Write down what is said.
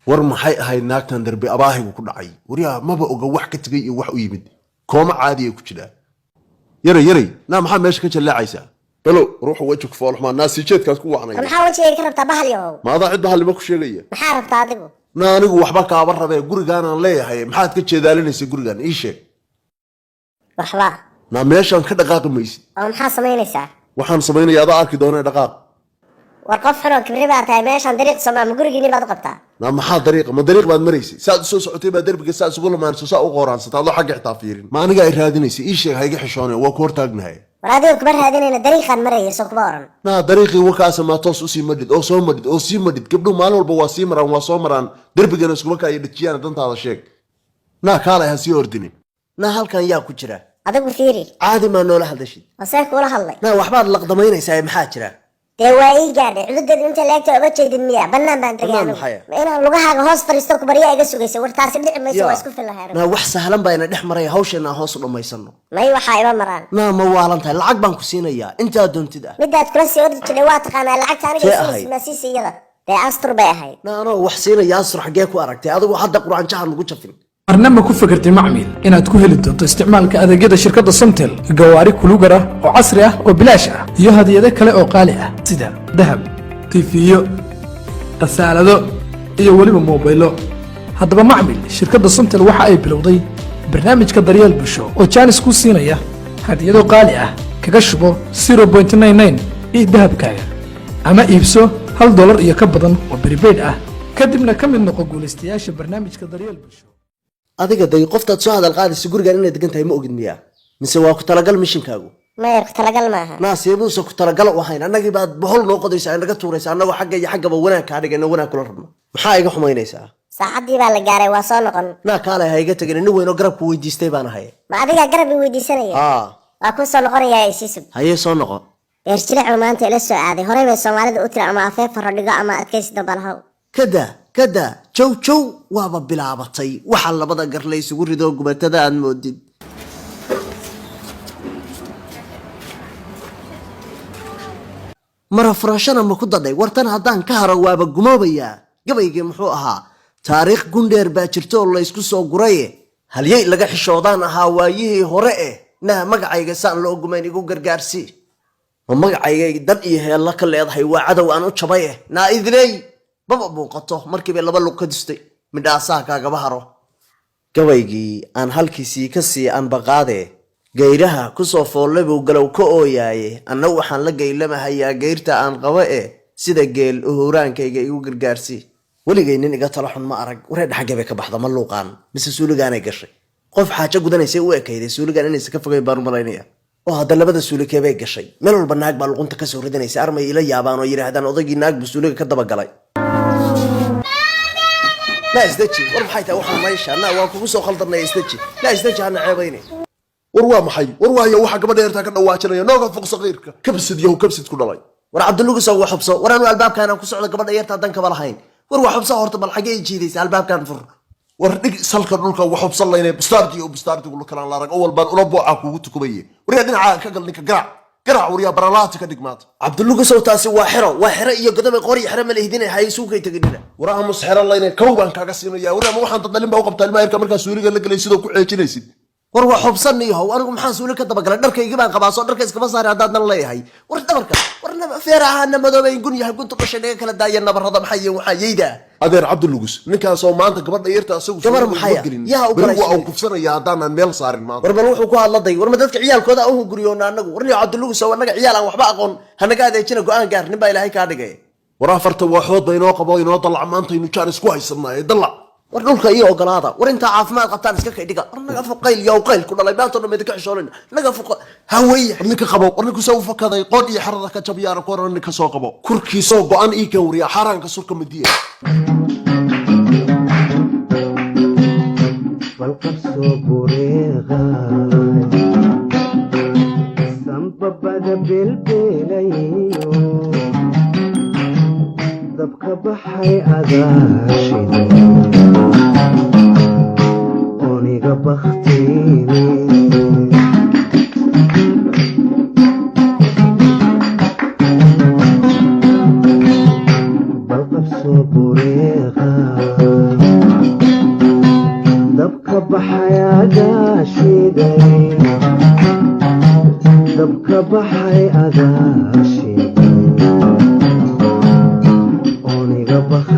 war maxay ahayd naagtan darbi abaahigu ku dhacay wariyaa maba oga wax ka tagay iyo wax u yimid kooma caadi ay ku jiraan yaray maxaa meesha ka jaleecaysaa balo ruuxa wajig foolxuma naasijeedkaas ku wacnay maxaa wajigay ka rabtaa bahal yow maada cid bahal ma ku sheegaya maxaa rabtaa adigu anigu waxba kaaba rabee gurigaan aan leeyahay maxaad ka jeedaalinaysaa gurigaan ii sheeg waxba meeshaan ka dhaqaaqi maysid oo maxaa samaynaysaa waxaan samaynayaa adaa arki doona dhaqaaq war qof xiro kibri baa tahay meeshaan dariiq Soomaali gurigiina baad u qabtaa maxaa dariiq baad maraysay saad soo socotay baa darbiga saad isugu lamaanayso saa u qooraansata adoo xagga xitaa fiirin ma aniga ay raadinaysa ii sheeg hayga xishoonay waa ku hortaagnahay war adigu kuma raadinayna dariiqan marayso kuma oran dariiqii wakaas ma toos u sii madhid oo soo madhid oo sii madhid gabdho maalin walba waa sii maraan waa soo maraan darbigana iskuma ka ay dhajiyaan dantaada sheeg kaalay ha sii ordinin halkan yaa ku jira adigu fiiri caadi ma noola hadashid wasay kula hadlay waxbaad laqdamaynaysaa maxaa jira dee waa ii gaadhay cududada inta laagta uga jeedin miya bannaan baan tagay inaan lugahaaga hoos fariisto ku bariya iga sugaysa war taasi dhici mayso waa isku filahay wax sahlan baa ina dhex maray hawsheena hoos u dhamaysano may waxaa iba maraan ma waalantahay lacag baan ku siinayaa intaa doontid midaad kula sii ordi jiray waa taqaanaa lacagta aniga siisiyada dee astur bay ahayd anoo wax siinaya astur xaggee ku aragtay adigu hadda quraanjahan lagu jafin barnaamij ku fikirtay macmiil inaad ku heli doonto isticmaalka adeegyada shirkadda Somtel gawaari kulugara oo casri ah oo bilaash ah iyo hadiyado kale oo qaali ah sida dahab, tifiyo, qasaalado iyo waliba mobaylo. haddaba macmiil shirkadda Somtel waxa ay bilowday barnaamijka daryeel bulsho oo jaanis ku siinaya hadiyado qaali ah kaga shubo 0.99 ee dahabkaaga ama iibso $1 iyo ka badan oo prepaid ah kadibna ka mid noqo guulaystayaasha barnaamijka daryeel bulsho. adiga day qoftaad soo hadal qaadaysa gurigaan inay degan tahay ma ogid miyaa mise waa ku talagal mishinkaagu maya ku talagal maaha naasiibuusa ku talagal u ahayn annagii baad bohol noo qodaysaa inaga tuuraysa annagoo xagga iyo xaggaba wanaag kaa dhigayna wanaag kula rabno maxaa iga xumaynaysaa saacadii baa la gaaray waa soo noqon kaalay ha iga tagin nin weyn oo garabku weydiistay baan ahay ma adiga garab i weydiisanaya waa ku soo noqonayaa isiisub hayee soo noqon eerjilacuu maanta ila soo aaday horey bay soomaalida u tiri ama afee faro dhigo ama adkaysi dambalhaw kada jow waaba bilaabatay waxa labada gar la isugu rido gubatada aad moodid mara furashana ma ku dadhay wartan haddaan ka haro waaba gumoobayaa gabaygii muxuu ahaa taariikh gundheer baa jirto oo la isku soo guraye halyey laga xishoodaan ahaa waayihii hore magacayga saan loo gumayn igu gargaarsii ma magacayga dan iyo heella ka leedahay waa cadow aan u jabay idiney baba muuqato markiiba laba lug ka distay midhaasaha kaagaba haro gabaygii aan halkiisii ka sii anbaqaade gayraha ku soo foollay buu galow ka ooyaaye anna waxaan la gaylamahayaa gayrta aan qaba sida geel uhuraankayga igu gargaarsii weligay nin iga talo xun ma arag wareedha xaggee bay ka baxda ma luuqaan mise suuligaanay gashay qof xaajo gudanaysay u ekayday suuligaan inaysa ka fogayn baan u malaynaya oo hadda labada suulikeebay gashay meel walba naag baa luqunta kasoo ridanaysa armay ila yaabaan oo yidhaahdaan odaygii naag buu suuliga ka dabagalay لا استجي ورمحي تا وحنا مايشا لا وكو سو خلطنا استجي لا استجي انا عيبيني وروا محي وروا يا waxa gabadha yarta ka dhawaajinaya nooga fuq saqiirka kabsid ku dhalay war abdullugu soo waxubso waraan albaabkan ku socdo gabadha yarta dan ka balahayn war waxubso horta bal xagee jiidaysa albaabkan fur war dhig salka dhulka waxubsan leeyna bustaarti ugu kalaan la rag oo walbaan ula booca kugu tukubaye war dhinaca ka gal ninka garaac wariya baralaati ka dhigmaad abdullugu soo taasi waa xiro iyo godama qori xiro ma leeydinay hay suuqay tagidina waraha musxira leeyna kooban kaaga siinaya warama waxaan dadalin baa u qabtaa ilmaayirka markaa suuliga la galay sidoo ku ceejinaysid war waa xubsaniyo anigu maxaan suuli ka dabagalay dharkayga baan qabaa soo dharka iskama saari haddaan leeyahay war dhabarka warna feeraha madoobay gun yahay gunta qashay dhaga kala daayay nabarada maxay waxa yeeyda adeer cabdulugus ninkaas oo maanta gabadha yarta asagu gabar maxay yaa u galay waa kufsanaya haddaan meel saarin maanta war bal wuxuu ku hadladay war ma dadka ciyaalkooda u guriyoona anagu warni cabdulugus oo anaga ciyaal aan waxba aqoon hanaga adeejina go'aan gaar nin baa ilaahay ka dhigay war afarta waxood bay inoo qabo inoo dalac maanta inuu jaar isku haysanay dalac war dhulka iyo ogolaada war inta caafimaad qabtaan iska kaydhiga war naga fuqayl iyo qayl ku dhalay baanto dhammeed ka xishoolina naga fuq haway ninka qabo war ninka soo fakaday qood iyo xarada ka jabiyaan ko ran ninka soo qabo kurkiisoo go'an ii ka wariya xaraanka surka madiya walqabso bureeqa sanbabada bilbilayo dabka baxay adaashida oniga baktini balqabso bureeqa baxay agaashiday dabka baxay agaashiday ooniga bakhtiyey